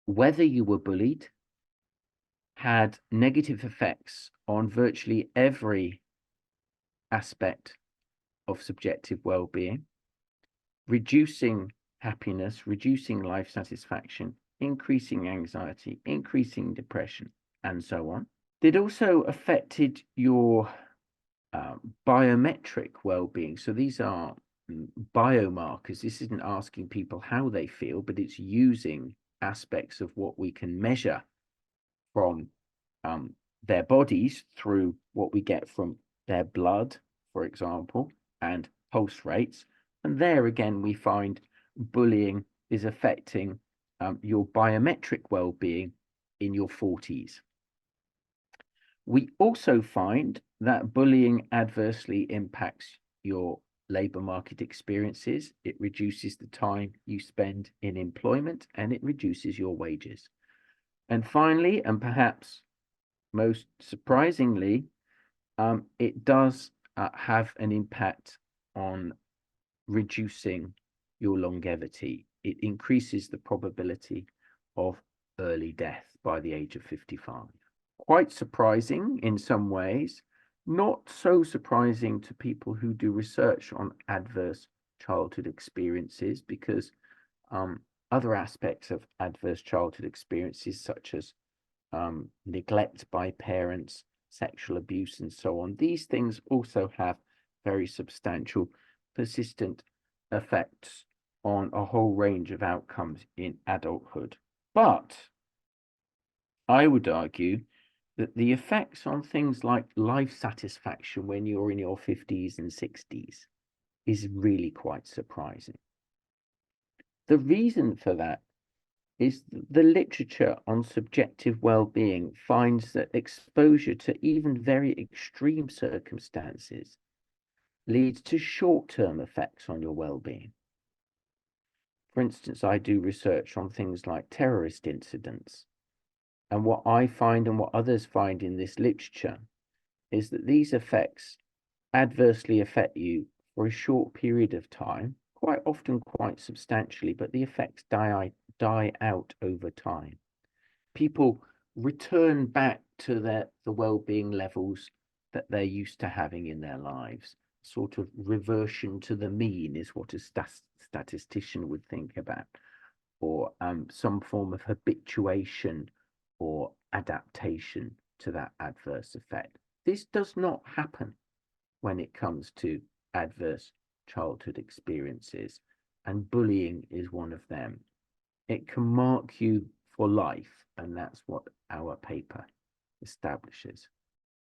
whether you were bullied had negative effects on virtually every aspect of subjective well-being, reducing happiness, reducing life satisfaction, increasing anxiety, increasing depression, and so on. It also affected your biometric well-being. So these are biomarkers. This isn't asking people how they feel, but it's using aspects of what we can measure from their bodies through what we get from their blood, for example, and pulse rates. And there again, we find bullying is affecting your biometric well-being in your 40s. We also find that bullying adversely impacts your labour market experiences. It reduces the time you spend in employment and it reduces your wages. And finally, and perhaps most surprisingly, it does have an impact on reducing your longevity. It increases the probability of early death by the age of 55. Quite surprising in some ways, not so surprising to people who do research on adverse childhood experiences, because other aspects of adverse childhood experiences, such as neglect by parents, sexual abuse, and so on, these things also have very substantial, persistent effects on a whole range of outcomes in adulthood. But I would argue that the effects on things like life satisfaction when you're in your 50s and 60s is really quite surprising. The reason for that is the literature on subjective well-being finds that exposure to even very extreme circumstances leads to short-term effects on your well-being. For instance, I do research on things like terrorist incidents. And what I find and what others find in this literature is that these effects adversely affect you for a short period of time, quite often quite substantially, but the effects die out over time. People return back to the well-being levels that they're used to having in their lives. Sort of reversion to the mean is what a statistician would think about, or some form of habituation or adaptation to that adverse effect. This does not happen when it comes to adverse childhood experiences, and bullying is one of them. It can mark you for life, and that's what our paper establishes.